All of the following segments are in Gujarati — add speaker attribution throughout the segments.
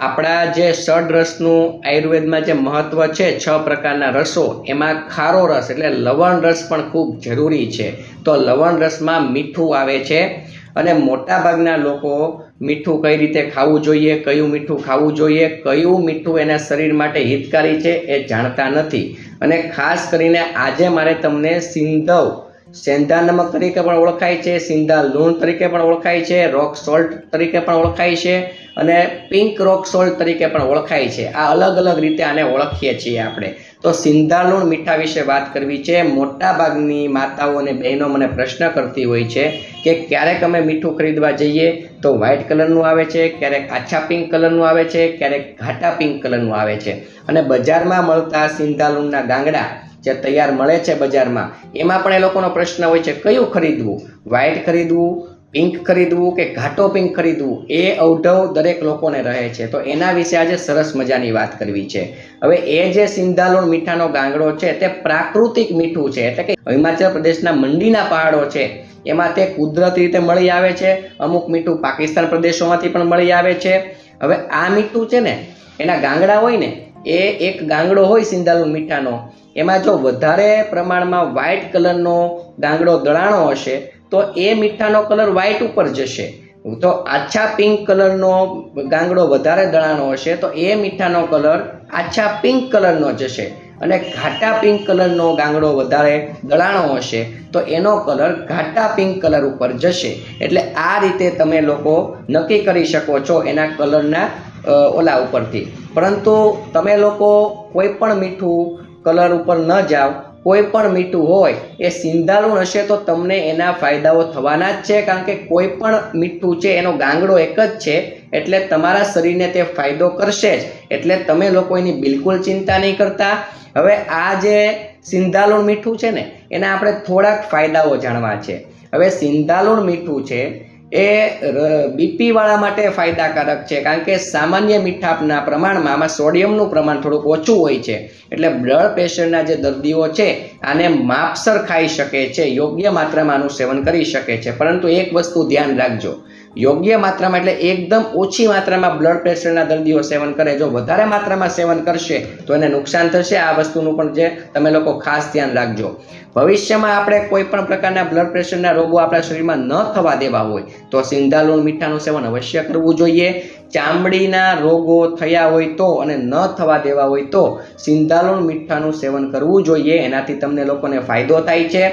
Speaker 1: આપણા જે ષડરસનું આયુર્વેદમાં જે મહત્વ છે 6 પ્રકારના રસો, એમાં ખારો રસ એટલે લવણ રસ પણ ખૂબ જરૂરી છે. તો લવણ રસમાં મીઠું આવે છે અને મોટાભાગના લોકો મીઠું કઈ રીતે ખાવું જોઈએ, કયું મીઠું ખાવું જોઈએ, કયું મીઠું એના શરીર માટે હિતકારી છે એ જાણતા નથી. અને ખાસ કરીને આજે મારે તમને સિંધવ, સેંધા નમક તરીકે પણ ઓળખાય છે, સિંધા લૂણ તરીકે પણ ઓળખાય છે, રોક સોલ્ટ તરીકે પણ ઓળખાય છે અને પિંક રોક સોલ્ટ તરીકે પણ ઓળખાય છે. આ અલગ અલગ રીતે આને ઓળખીએ છીએ આપણે. તો સિંધા લૂણ મીઠા વિશે વાત કરવી છે. મોટા ભાગની માતાઓ અને બહેનો મને પ્રશ્ન કરતી હોય છે કે ક્યારેક અમે મીઠું ખરીદવા જઈએ તો વ્હાઇટ કલરનું આવે છે, ક્યારેક આછા પિંક કલરનું આવે છે, ક્યારેક ઘાટા પિંક કલરનું આવે છે. અને બજારમાં મળતા સિંધા લૂણના ગાંગડા જે તૈયાર મળે છે બજારમાં, એમાં પણ એ લોકોનો પ્રશ્ન હોય છે કયું ખરીદવું, વ્હાઇટ ખરીદવું, પિંક ખરીદવું કે ઘાટો પિંક ખરીદવું, એ અવઢવ દરેક લોકોને રહે છે. તો એના વિશે આજે સરસ મજાની વાત કરવી છે. હવે એ જે સિંધા લૂણ મીઠાનો ગાંગડો છે તે પ્રાકૃતિક મીઠું છે, એટલે કે હિમાચલ પ્રદેશના મંડીના પહાડો છે એમાં તે કુદરતી રીતે મળી આવે છે. અમુક મીઠું પાકિસ્તાન પ્રદેશોમાંથી પણ મળી આવે છે. હવે આ મીઠું છે ને, એના ગાંગડા હોય ને, એ એક ગાંગડો હોય સિંધા લૂણ મીઠાનો, એમાં જો વધારે પ્રમાણમાં વ્હાઇટ કલરનો ગાંગડો દળાણો હશે તો એ મીઠાનો કલર વ્હાઇટ ઉપર જશે. તો આછા પિંક કલરનો ગાંગડો વધારે દળાણો હશે તો એ મીઠાનો કલર આછા પિંક કલરનો જશે. અને ઘાટા પિંક કલરનો ગાંગડો વધારે દળાણો હશે તો એનો કલર ઘાટા પિંક કલર ઉપર જશે. એટલે આ રીતે તમે લોકો નક્કી કરી શકો છો એના કલરના ઓલા ઉપરથી. પરંતુ તમે લોકો કોઈ પણ મીઠું કલર ઉપર ન જાઓ, કોઈ પણ મીઠું હોય એ સિંધા લૂણ હશે તો તમને એના ફાયદાઓ થવાના જ છે. કારણ કે કોઈ પણ મીઠું છે એનો ગાંગડો એક જ છે, એટલે તમારા શરીરને તે ફાયદો કરશે જ. એટલે તમે લોકો એની બિલકુલ ચિંતા નહીં કરતા. હવે આ જે સિંધા લૂણ મીઠું છે ને, એના આપણે થોડાક ફાયદાઓ જાણવા છે. હવે સિંધા લૂણ મીઠું છે એ બીપી વાળા માટે ફાયદાકારક છે, કારણ કે સામાન્ય મીઠાના પ્રમાણમાં આમાં સોડિયમનું પ્રમાણ થોડુંક ઓછું હોય છે. એટલે બ્લડ પ્રેશરના જે દર્દીઓ છે આને માપસર ખાઈ શકે છે, યોગ્ય માત્રામાં આનું સેવન કરી શકે છે. પરંતુ એક વસ્તુ ધ્યાન રાખજો, યોગ્ય માત્રામાં એટલે એકદમ ઓછી માત્રામાં બ્લડ પ્રેશરના દર્દીઓ સેવન કરે. જો વધારે માત્રામાં સેવન કરશે તો એને નુકસાન થશે. આ વસ્તુનું પણ જે તમે લોકો ખાસ ધ્યાન રાખજો. ભવિષ્યમાં આપણે કોઈ પણ પ્રકારના બ્લડ પ્રેશરના રોગો આપણા શરીરમાં ન થવા દેવા હોય તો સિંધા લૂણ મીઠાનું સેવન અવશ્ય કરવું જોઈએ. ચામડીના રોગો થયા હોય તો અને ન થવા દેવા હોય તો સિંધા લૂણ મીઠાનું સેવન કરવું જોઈએ. એનાથી તમને લોકોને ફાયદો થાય છે.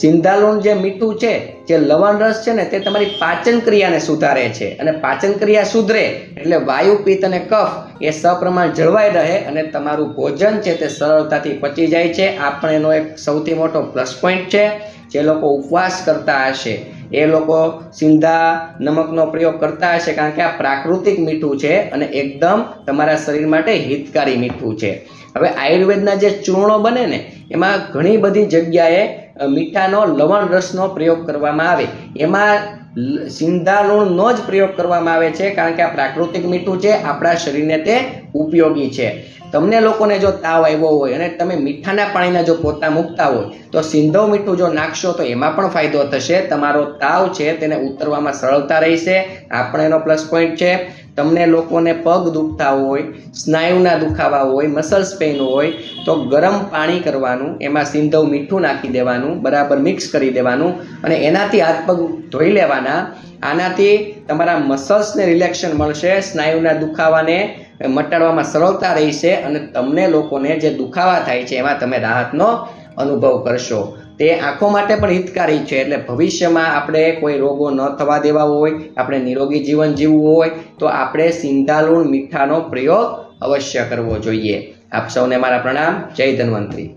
Speaker 1: સિંધા લૂણ જે મીઠું છે, જે લવણ રસ છે ને, તે તમારી પાચન ક્રિયાને સુધારે છે. અને પાચન ક્રિયા સુધરે એટલે વાયુ, પિત્ત અને કફ એ સપ્રમાણ જળવાઈ રહે અને તમારું ભોજન છે તે સરળતાથી પચી જાય છે. આ પણ એનો એક સૌથી મોટો પ્લસ પોઈન્ટ છે. જે લોકો ઉપવાસ કરતા હશે એ લોકો સિંધા નમકનો પ્રયોગ કરતા હશે, કારણ કે આ પ્રાકૃતિક મીઠું છે અને એકદમ તમારા શરીર માટે હિતકારી મીઠું છે. હવે આયુર્વેદના જે ચૂર્ણો બને ને, એમાં ઘણી બધી જગ્યાએ મીઠાનો લવણ રસનો પ્રયોગ કરવામાં આવે, એમાં સિંધા લૂણનો જ પ્રયોગ કરવામાં આવે છે, કારણ કે આ પ્રાકૃતિક મીઠું છે, આપણા શરીરને તે ઉપયોગી છે. તમને લોકોને જો તાવ આવ્યો હોય અને તમે મીઠાના પાણીના જો પોતા મૂકતા હોય તો સિંધવ મીઠું જો નાખશો તો એમાં પણ ફાયદો થશે. તમારો તાવ છે તેને ઉતરવામાં સરળતા રહેશે. આ પણ એનો પ્લસ પોઈન્ટ છે. તમને લોકોને પગ દુખતા હોય, સ્નાયુના દુખાવા હોય, મસલ્સ પેઇન હોય તો ગરમ પાણી કરવાનું, એમાં સિંધવ મીઠું નાખી દેવાનું, બરાબર મિક્સ કરી દેવાનું અને એનાથી હાથ પગ ધોઈ લેવાના. આનાથી તમારા મસલ્સને રિલેક્શન મળશે, સ્નાયુના દુખાવાને મટાડવામાં સરળતા રહેશે અને તમને લોકોને જે દુખાવા થાય છે એમાં તમે રાહતનો અનુભવ કરશો. તે આંખો માટે પણ હિતકારી છે. એટલે ભવિષ્યમાં આપણે કોઈ રોગો ન થવા દેવા હોય, આપણે નિરોગી જીવન જીવવું હોય તો આપણે સિંધા લૂણ મીઠાનો પ્રયોગ અવશ્ય કરવો જોઈએ. આપ સૌને મારા પ્રણામ. જય ધન્વંતરી.